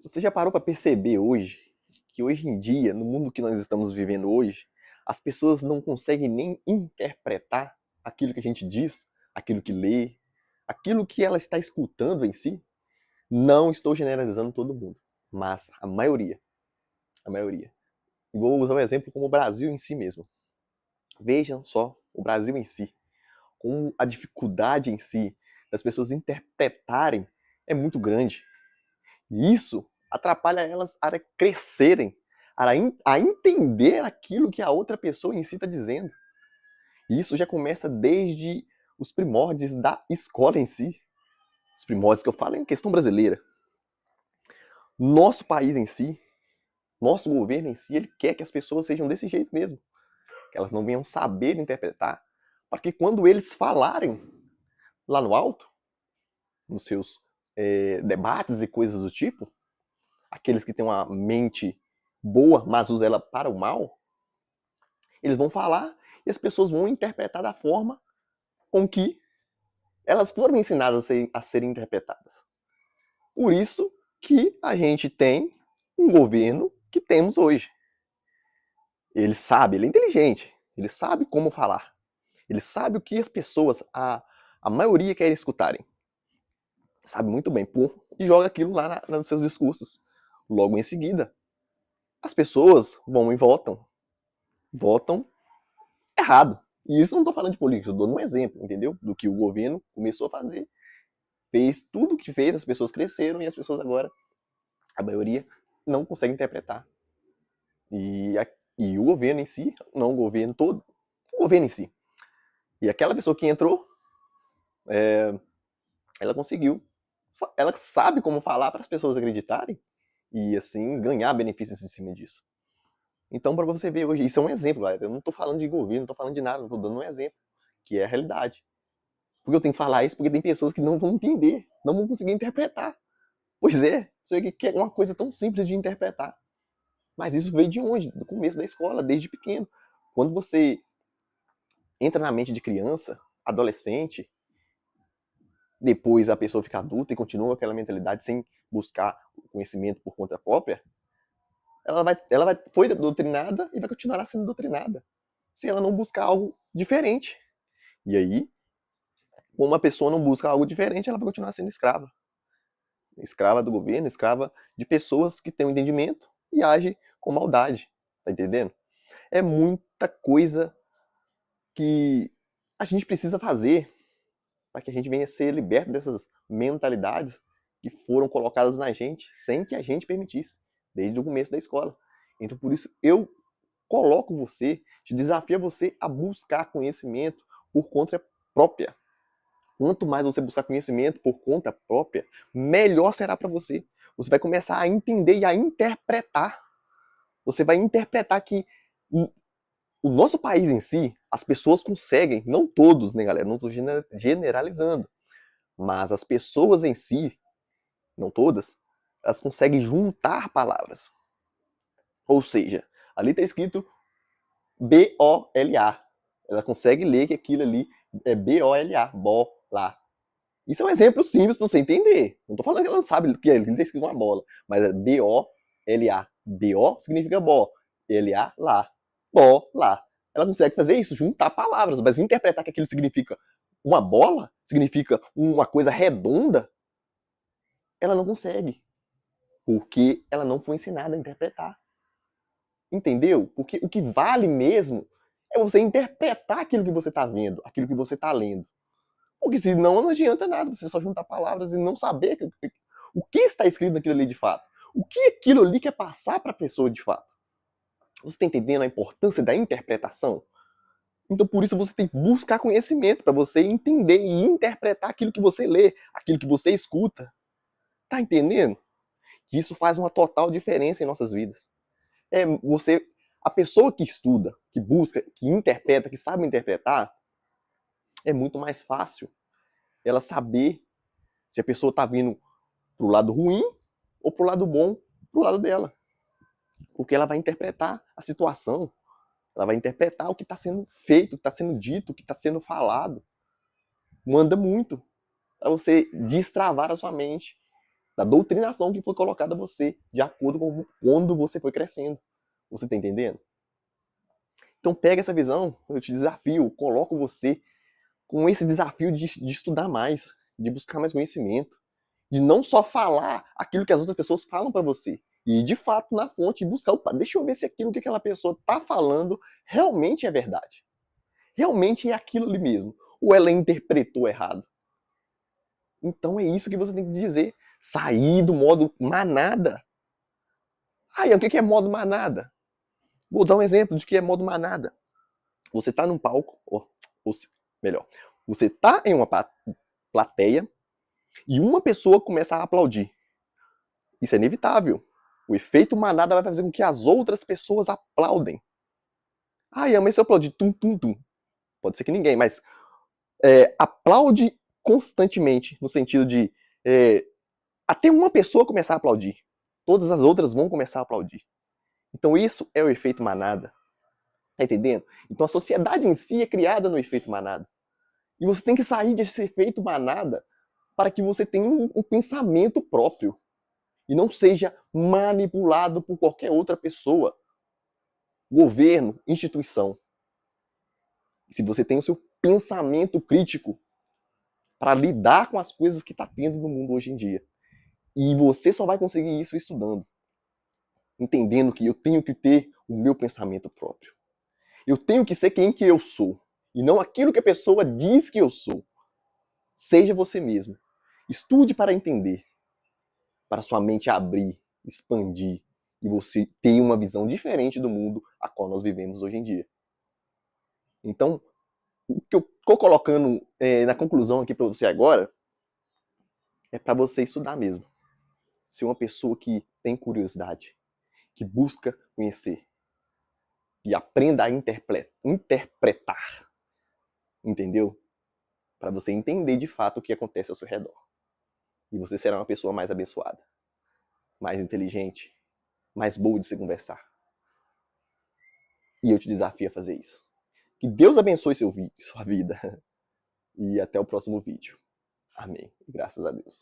Você já parou para perceber hoje que hoje em dia, no mundo que nós estamos vivendo hoje, as pessoas não conseguem nem interpretar aquilo que a gente diz, aquilo que lê, aquilo que ela está escutando em si? Não estou generalizando todo mundo, mas a maioria, a maioria. E vou usar um exemplo como o Brasil em si mesmo. Vejam só o Brasil em si, com a dificuldade em si das pessoas interpretarem é muito grande. E isso atrapalha elas a crescerem, a entender aquilo que a outra pessoa em si está dizendo. E isso já começa desde os primórdios da escola em si. Os primórdios que eu falo em questão brasileira. Nosso país em si, nosso governo em si, ele quer que as pessoas sejam desse jeito mesmo. Que elas não venham saber interpretar. Para que quando eles falarem lá no alto, nos seus debates e coisas do tipo, aqueles que têm uma mente boa, mas usa ela para o mal, eles vão falar e as pessoas vão interpretar da forma com que elas foram ensinadas a serem interpretadas. Por isso que a gente tem um governo que temos hoje. Ele sabe, ele é inteligente, ele sabe como falar, ele sabe o que as pessoas, a maioria, querem escutarem. Sabe muito bem, e joga aquilo lá nos seus discursos. Logo em seguida, as pessoas vão e votam errado. E isso não estou falando de política, estou dando um exemplo, entendeu? Do que o governo começou a fazer. Fez tudo o que fez, as pessoas cresceram e as pessoas agora, a maioria, não consegue interpretar. E o governo em si, não o governo todo, o governo em si. E aquela pessoa que entrou, ela conseguiu. Ela sabe como falar para as pessoas acreditarem e, assim, ganhar benefícios em cima disso. Então, para você ver hoje, isso é um exemplo, galera. Eu não estou falando de governo, não estou falando de nada, estou dando um exemplo, que é a realidade. Porque eu tenho que falar isso porque tem pessoas que não vão entender, não vão conseguir interpretar. Pois é, você vê que é uma coisa tão simples de interpretar. Mas isso veio de onde? Do começo da escola, desde pequeno. Quando você entra na mente de criança, adolescente, depois a pessoa fica adulta e continua aquela mentalidade sem buscar o conhecimento por conta própria, foi doutrinada e vai continuar sendo doutrinada se ela não buscar algo diferente. E aí, como a pessoa não busca algo diferente, ela vai continuar sendo escrava. Escrava do governo, escrava de pessoas que têm um entendimento e agem com maldade. Tá entendendo? É muita coisa que a gente precisa fazer para que a gente venha a ser liberto dessas mentalidades que foram colocadas na gente sem que a gente permitisse, desde o começo da escola. Então, por isso, eu coloco você, te desafio a você a buscar conhecimento por conta própria. Quanto mais você buscar conhecimento por conta própria, melhor será para você. Você vai começar a entender e a interpretar. Você vai interpretar que o nosso país em si, as pessoas conseguem, não todos, né, galera? Não estou generalizando, mas as pessoas em si, não todas, elas conseguem juntar palavras. Ou seja, ali está escrito B-O-L-A. Ela consegue ler que aquilo ali é B-O-L-A, bola. Isso é um exemplo simples para você entender. Não estou falando que ela não sabe que ele está escrito uma bola, mas é B-O-L-A. B-O significa bó, L-A, lá. Bola. Ela consegue fazer isso, juntar palavras, mas interpretar que aquilo significa uma bola, significa uma coisa redonda, ela não consegue, porque ela não foi ensinada a interpretar. Entendeu? Porque o que vale mesmo é você interpretar aquilo que você está vendo, aquilo que você está lendo. Porque senão não adianta nada você só juntar palavras e não saber o que está escrito naquilo ali de fato. O que aquilo ali quer passar para a pessoa de fato. Você está entendendo a importância da interpretação? Então por isso você tem que buscar conhecimento para você entender e interpretar aquilo que você lê, aquilo que você escuta. Tá entendendo? Que isso faz uma total diferença em nossas vidas. A pessoa que estuda, que busca, que interpreta, que sabe interpretar, é muito mais fácil ela saber se a pessoa está vindo pro lado ruim ou pro lado bom, pro lado dela. Porque ela vai interpretar a situação, ela vai interpretar o que está sendo feito, o que está sendo dito, o que está sendo falado. Manda muito para você destravar a sua mente da doutrinação que foi colocada a você, de acordo com quando você foi crescendo. Você está entendendo? Então pega essa visão, eu te desafio, coloco você com esse desafio de estudar mais, de buscar mais conhecimento, de não só falar aquilo que as outras pessoas falam para você, e de fato na fonte buscar, opa, deixa eu ver se aquilo que aquela pessoa está falando realmente é verdade. Realmente é aquilo ali mesmo, ou ela interpretou errado. Então é isso que você tem que dizer, sair do modo manada. Aí, o que é modo manada? Vou dar um exemplo de que é modo manada. Você está num palco, ou melhor, você está em uma plateia e uma pessoa começa a aplaudir. Isso é inevitável. O efeito manada vai fazer com que as outras pessoas aplaudem. Mas se eu aplaudir tum, tum, tum, pode ser que ninguém, mas aplaude constantemente, no sentido de até uma pessoa começar a aplaudir. Todas as outras vão começar a aplaudir. Então isso é o efeito manada. Tá entendendo? Então a sociedade em si é criada no efeito manada. E você tem que sair desse efeito manada para que você tenha um pensamento próprio. E não seja manipulado por qualquer outra pessoa. Governo, instituição. Se você tem o seu pensamento crítico para lidar com as coisas que está tendo no mundo hoje em dia. E você só vai conseguir isso estudando. Entendendo que eu tenho que ter o meu pensamento próprio. Eu tenho que ser quem que eu sou. E não aquilo que a pessoa diz que eu sou. Seja você mesmo. Estude para entender. Para sua mente abrir, expandir. E você ter uma visão diferente do mundo a qual nós vivemos hoje em dia. Então, o que eu estou colocando na conclusão aqui para você agora é para você estudar mesmo. Ser uma pessoa que tem curiosidade, que busca conhecer e aprenda a interpretar, entendeu? Para você entender de fato o que acontece ao seu redor. E você será uma pessoa mais abençoada, mais inteligente, mais boa de se conversar. E eu te desafio a fazer isso. Que Deus abençoe sua vida. E até o próximo vídeo. Amém. Graças a Deus.